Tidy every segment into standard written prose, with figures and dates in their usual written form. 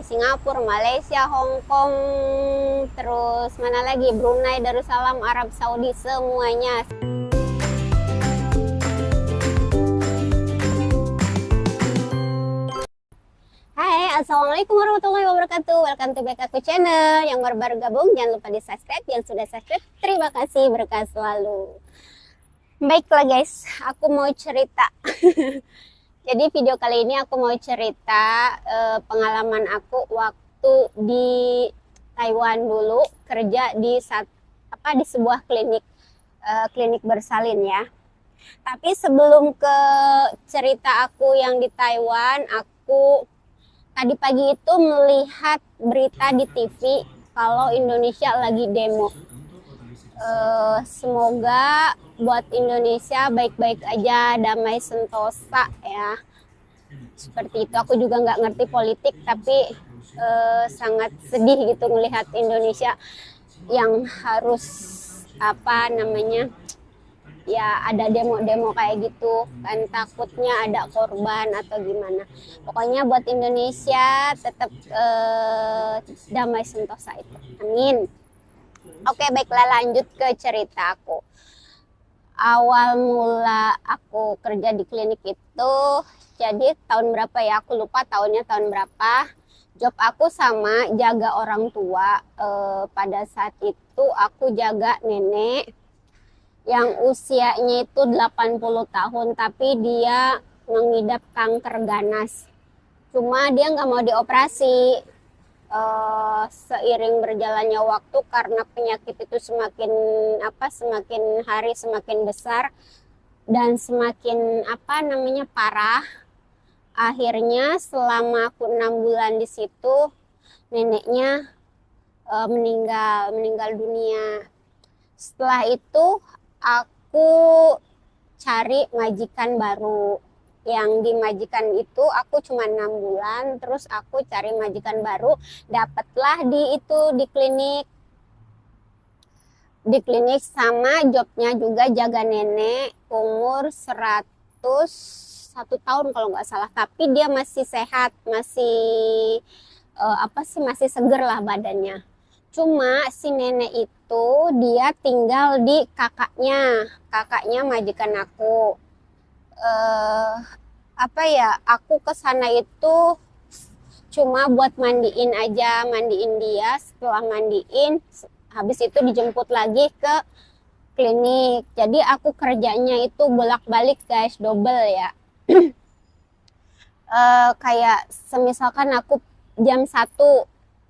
Singapura, Malaysia, Hong Kong, terus mana lagi, Brunei, Darussalam, Arab Saudi, semuanya. Hai, assalamualaikum warahmatullahi wabarakatuh. Welcome to back aku channel. Yang baru gabung jangan lupa di subscribe. Yang sudah subscribe terima kasih, berkah selalu. Baiklah guys, aku mau cerita. Jadi video kali ini aku mau cerita pengalaman aku waktu di Taiwan dulu kerja di sebuah klinik bersalin ya. Tapi sebelum ke cerita aku yang di Taiwan, aku tadi pagi itu melihat berita di TV kalau Indonesia lagi demo. Semoga buat Indonesia baik-baik aja, damai sentosa ya. Seperti itu. Aku juga nggak ngerti politik, tapi sangat sedih gitu melihat Indonesia yang harus ya ada demo-demo kayak gitu kan, takutnya ada korban atau gimana. Pokoknya buat Indonesia tetap damai sentosa itu. Amin. Oke, baiklah lanjut ke cerita aku. Awal mula aku kerja di klinik itu, jadi tahun berapa ya? Aku lupa tahunnya tahun berapa. Job aku sama jaga orang tua. Pada saat itu aku jaga nenek yang usianya itu 80 tahun, tapi dia mengidap kanker ganas. Cuma dia nggak mau dioperasi. Seiring berjalannya waktu karena penyakit itu semakin hari semakin besar dan semakin parah. Akhirnya selama aku 6 bulan di situ neneknya meninggal dunia. Setelah itu aku cari majikan baru. Yang di majikan itu aku cuma 6 bulan, terus aku cari majikan baru, dapatlah di klinik sama jobnya juga jaga nenek umur 101 tahun kalau nggak salah, tapi dia masih sehat, masih masih seger lah badannya. Cuma si nenek itu dia tinggal di kakaknya majikan aku. Aku kesana itu cuma buat mandiin dia. Setelah mandiin, habis itu dijemput lagi ke klinik. Jadi aku kerjanya itu bolak-balik guys, double ya. Kayak semisalkan aku jam 1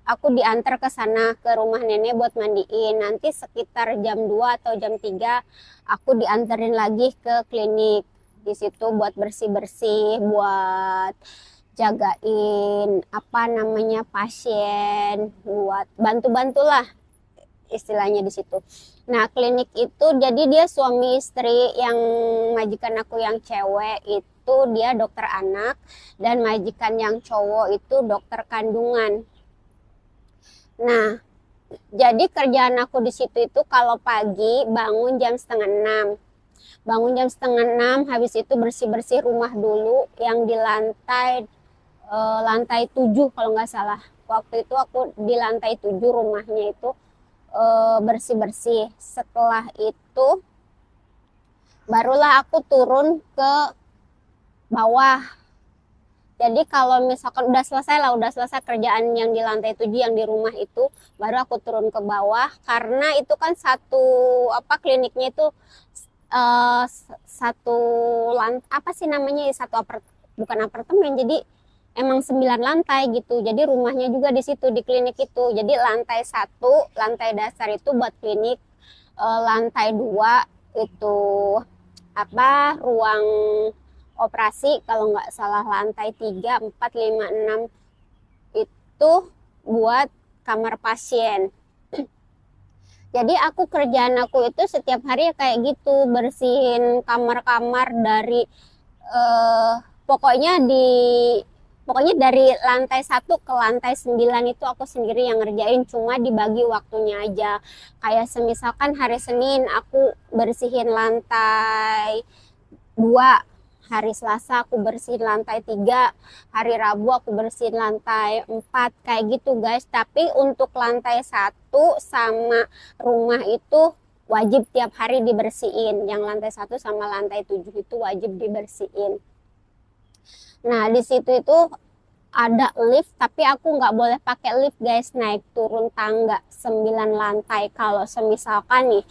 aku diantar ke sana ke rumah nenek buat mandiin. Nanti sekitar jam 2 atau jam 3 aku dianterin lagi ke klinik. Di situ buat bersih-bersih, buat jagain pasien, buat bantu-bantulah istilahnya di situ. Nah, klinik itu jadi dia suami istri. Yang majikan aku yang cewek itu dia dokter anak, dan majikan yang cowok itu dokter kandungan. Nah, jadi kerjaan aku di situ itu kalau pagi bangun jam setengah 6. Habis itu bersih-bersih rumah dulu yang di lantai 7 kalau nggak salah. Waktu itu aku di lantai 7 rumahnya itu bersih-bersih. Setelah itu barulah aku turun ke bawah. Jadi kalau misalkan udah selesai kerjaan yang di lantai 7 yang di rumah itu, baru aku turun ke bawah karena itu kan kliniknya itu bukan apartemen, jadi emang 9 lantai gitu. Jadi rumahnya juga di situ di klinik itu. Jadi lantai 1, lantai dasar itu buat klinik, lantai 2 itu ruang operasi, kalau nggak salah lantai 3, 4, 5, 6 itu buat kamar pasien. Jadi kerjaan aku itu setiap hari kayak gitu, bersihin kamar-kamar dari pokoknya dari lantai 1 ke lantai 9 itu aku sendiri yang ngerjain, cuma dibagi waktunya aja. Kayak semisalkan hari Senin aku bersihin lantai 2, Hari Selasa aku bersihin lantai 3, hari Rabu aku bersihin lantai 4, kayak gitu guys. Tapi untuk lantai 1 sama rumah itu wajib tiap hari dibersihin. Yang lantai 1 sama lantai 7 itu wajib dibersihin. Nah, di situ itu ada lift, tapi aku nggak boleh pakai lift guys, naik turun tangga 9 lantai. Kalau semisalkan nih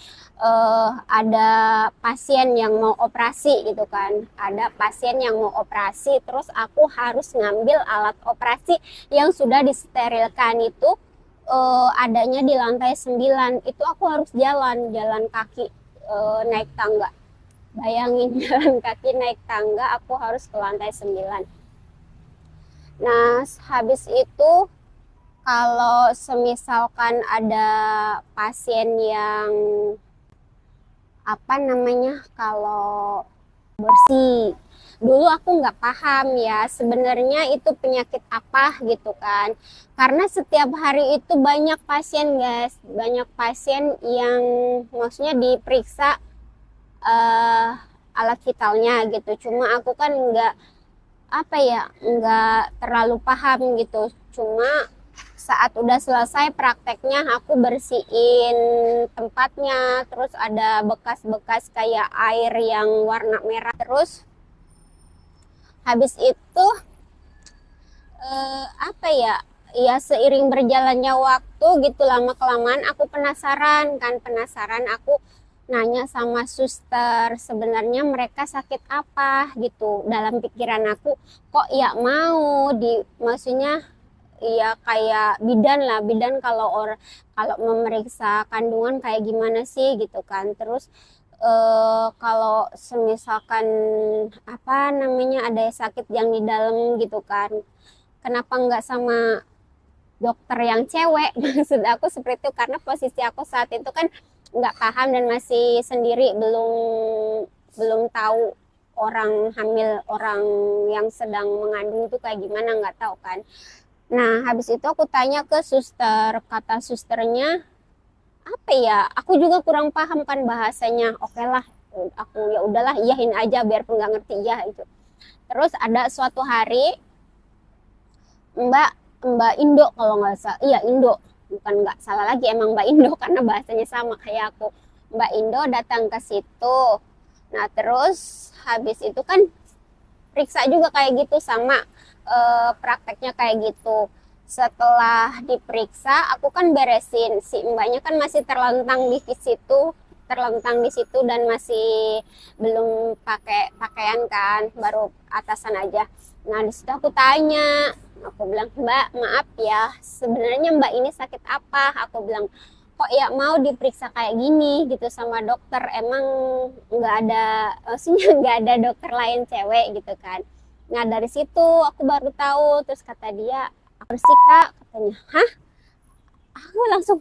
ada pasien yang mau operasi gitu kan, ada pasien yang mau operasi, terus aku harus ngambil alat operasi yang sudah disterilkan itu adanya di lantai 9. Itu aku harus jalan kaki naik tangga. Bayangin jalan kaki naik tangga, aku harus ke lantai 9. Nah, habis itu kalau semisalkan ada pasien yang apa namanya, kalau bersih, dulu aku nggak paham ya sebenarnya itu penyakit apa gitu kan, karena setiap hari itu banyak pasien guys, banyak pasien yang maksudnya diperiksa alat vitalnya gitu. Cuma aku kan nggak terlalu paham gitu. Cuma saat udah selesai prakteknya aku bersihin tempatnya, terus ada bekas-bekas kayak air yang warna merah. Terus habis itu ya seiring berjalannya waktu gitu, lama kelamaan aku penasaran, aku nanya sama suster sebenarnya mereka sakit apa gitu. Dalam pikiran aku kok ya mau maksudnya ya kayak bidan lah, bidan kalau memeriksa kandungan kayak gimana sih gitu kan. Terus kalau semisalkan apa namanya ada sakit yang di dalam gitu kan, kenapa nggak sama dokter yang cewek? Maksud aku seperti itu, karena posisi aku saat itu kan nggak paham dan masih sendiri, belum tahu orang hamil, orang yang sedang mengandung itu kayak gimana, nggak tahu kan. Nah, habis itu aku tanya ke suster, kata susternya apa ya? Aku juga kurang paham kan bahasanya. Oke lah, aku ya udahlah iyahin aja biarpun nggak ngerti ya itu. Terus ada suatu hari Mbak Indo kalau nggak salah, iya Indo, bukan nggak salah lagi, emang Mbak Indo karena bahasanya sama kayak aku. Mbak Indo datang ke situ. Nah, terus habis itu kan periksa juga kayak gitu, sama prakteknya kayak gitu. Setelah diperiksa, aku kan beresin, si mbaknya kan masih terlentang di situ dan masih belum pakai pakaian kan, baru atasan aja. Nah, di situ aku tanya, aku bilang, Mbak maaf ya, sebenarnya Mbak ini sakit apa? Aku bilang, kok ya mau diperiksa kayak gini gitu sama dokter, emang nggak ada, maksudnya nggak ada dokter lain cewek gitu kan. Nah, dari situ aku baru tahu. Terus kata dia, bersih kak, katanya. Hah? Aku langsung,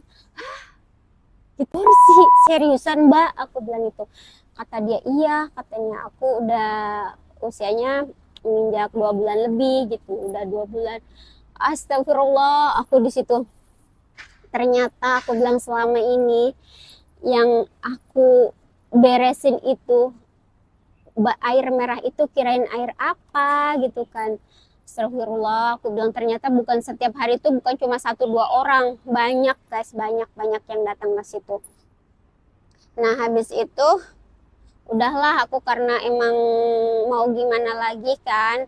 gitu sih, seriusan Mbak? Aku bilang itu. Kata dia, iya, katanya aku udah usianya menginjak 2 bulan lebih gitu, udah 2 bulan. Astagfirullah, aku di situ. Ternyata aku bilang selama ini yang aku beresin itu air merah itu kirain air apa gitu kan. Astagfirullah, aku bilang ternyata bukan setiap hari itu, bukan cuma 1-2 orang, banyak guys, banyak yang datang ke situ. Nah, habis itu udahlah, aku karena emang mau gimana lagi kan,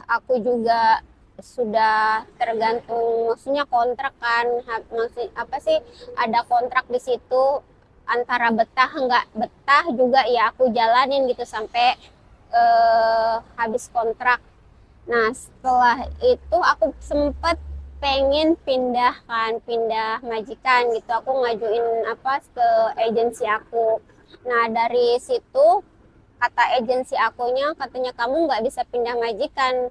aku juga sudah tergantung, maksudnya kontrak kan, maksud apa sih, ada kontrak di situ, antara betah nggak betah juga ya aku jalanin gitu sampai habis kontrak. Nah, setelah itu aku sempet pengen pindah majikan gitu, aku ngajuin ke agensi aku. Nah, dari situ kata agensi akunya, katanya kamu nggak bisa pindah majikan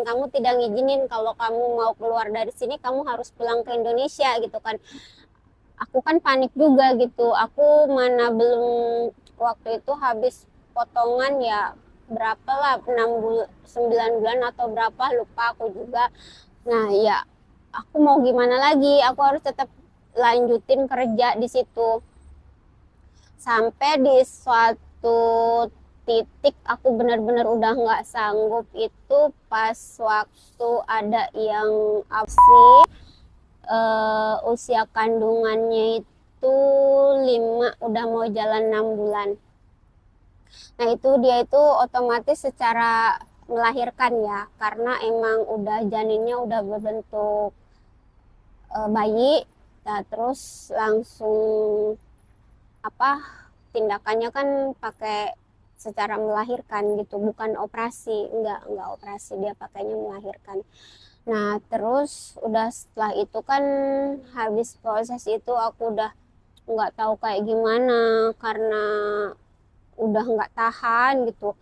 kamu tidak ngizinin, kalau kamu mau keluar dari sini kamu harus pulang ke Indonesia gitu kan. Aku kan panik juga gitu, aku mana belum, waktu itu habis potongan ya berapa lah, 9 bulan atau berapa lupa aku juga. Nah ya, aku mau gimana lagi, aku harus tetap lanjutin kerja di situ. Sampai di suatu titik aku benar-benar udah nggak sanggup itu pas waktu ada yang absi, usia kandungannya itu 5, udah mau jalan 6 bulan. Nah itu dia itu otomatis secara melahirkan ya, karena emang udah janinnya udah berbentuk bayi. Nah terus langsung apa, tindakannya kan pakai secara melahirkan gitu, bukan operasi, enggak operasi, dia pakainya melahirkan. Nah terus udah setelah itu kan, habis proses itu aku udah nggak tahu kayak gimana, karena udah nggak tahan gitu.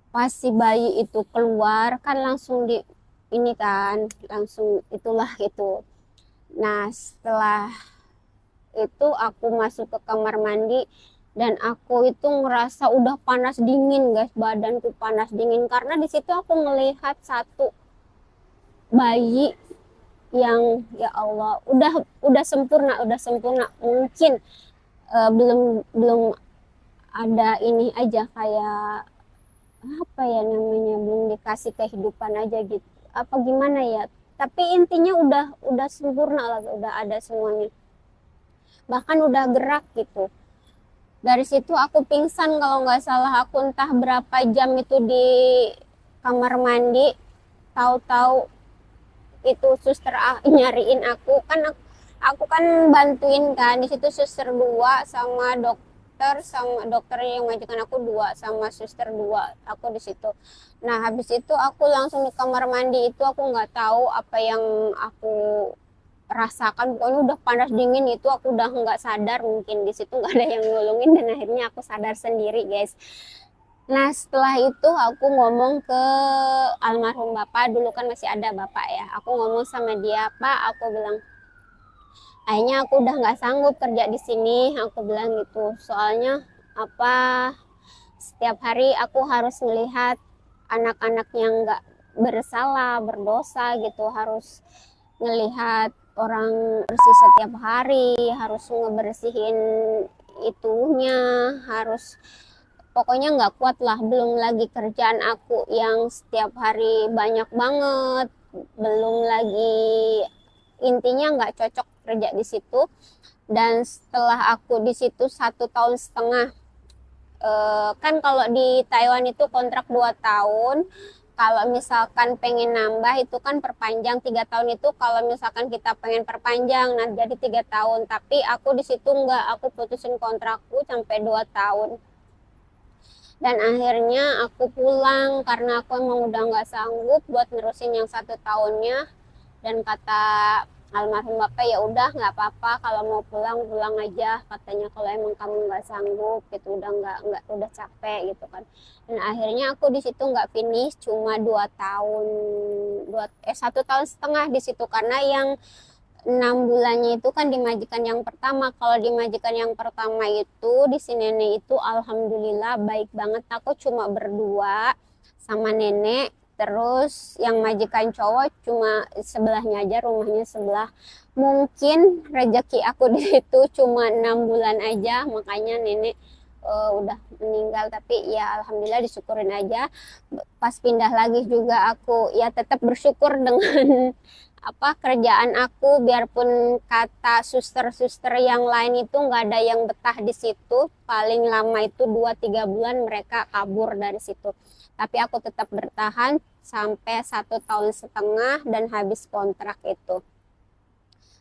Pas si bayi itu keluar kan langsung di ini kan, langsung itulah itu. Nah setelah itu aku masuk ke kamar mandi dan aku itu ngerasa udah panas dingin guys, badanku panas dingin karena di situ aku melihat satu bayi yang ya Allah udah sempurna, mungkin belum belum ada ini aja, kayak apa ya namanya, belum dikasih kehidupan aja gitu, apa gimana ya, tapi intinya udah sempurna lah, udah ada semuanya, bahkan udah gerak gitu. Dari situ aku pingsan kalau nggak salah, aku entah berapa jam itu di kamar mandi. Tahu-tahu itu suster nyariin aku kan bantuin kan di situ, suster 2 sama dokter yang ngajakin aku 2 sama suster 2, aku di situ. Nah habis itu aku langsung di kamar mandi itu, aku nggak tahu apa yang aku rasakan, pokoknya udah panas dingin itu, aku udah nggak sadar, mungkin di situ nggak ada yang nolongin dan akhirnya aku sadar sendiri guys. Nah setelah itu aku ngomong ke almarhum bapak, dulu kan masih ada bapak ya, aku ngomong sama dia, Pak, aku bilang kayaknya aku udah nggak sanggup kerja di sini, aku bilang gitu, soalnya apa, setiap hari aku harus melihat anak-anak yang nggak bersalah, berdosa gitu, harus ngelihat orang bersih setiap hari, harus ngebersihin itunya, harus pokoknya nggak kuat lah. Belum lagi kerjaan aku yang setiap hari banyak banget, belum lagi intinya nggak cocok kerja di situ. Dan setelah aku di situ 1,5 tahun, kan kalau di Taiwan itu kontrak 2 tahun, kalau misalkan pengen nambah itu kan perpanjang 3 tahun, itu kalau misalkan kita pengen perpanjang nah jadi 3 tahun, tapi aku di situ nggak, aku putusin kontrakku sampai 2 tahun. Dan akhirnya aku pulang karena aku emang udah nggak sanggup buat nerusin yang 1 tahunnya. Dan kata almarhum bapak, ya udah nggak apa-apa, kalau mau pulang pulang aja katanya, kalau emang kamu nggak sanggup gitu, udah udah capek gitu kan. Dan akhirnya aku di situ nggak finish, cuma 2 tahun, 1,5 tahun di situ, karena yang 6 bulannya itu kan di majikan yang pertama. Kalau di majikan yang pertama itu di si nenek itu alhamdulillah baik banget, aku cuma berdua sama nenek. Terus yang majikan cowok cuma sebelahnya aja, rumahnya sebelah. Mungkin rezeki aku di situ cuma 6 bulan aja, makanya nenek udah meninggal. Tapi ya alhamdulillah disyukurin aja. Pas pindah lagi juga aku ya tetap bersyukur dengan apa kerjaan aku, biarpun kata suster-suster yang lain itu nggak ada yang betah di situ, paling lama itu 2-3 bulan mereka kabur dari situ, tapi aku tetap bertahan sampai 1,5 tahun dan habis kontrak itu.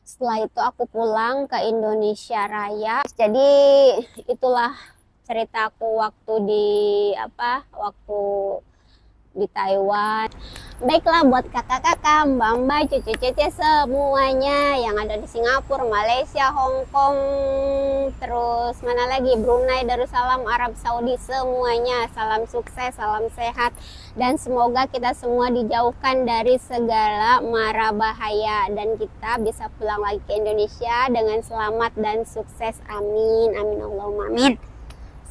Setelah itu aku pulang ke Indonesia Raya. Jadi itulah ceritaku waktu di waktu di Taiwan. Baiklah buat kakak-kakak, mbak-mbak, cucu-cucu semuanya yang ada di Singapura, Malaysia, Hong Kong, terus mana lagi, Brunei, Darussalam, Arab Saudi, semuanya salam sukses, salam sehat, dan semoga kita semua dijauhkan dari segala mara bahaya dan kita bisa pulang lagi ke Indonesia dengan selamat dan sukses. Amin, amin, Allahumma amin.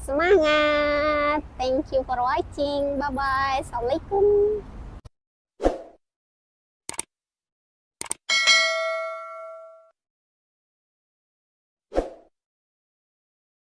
Semangat, thank you for watching, bye bye, assalamualaikum.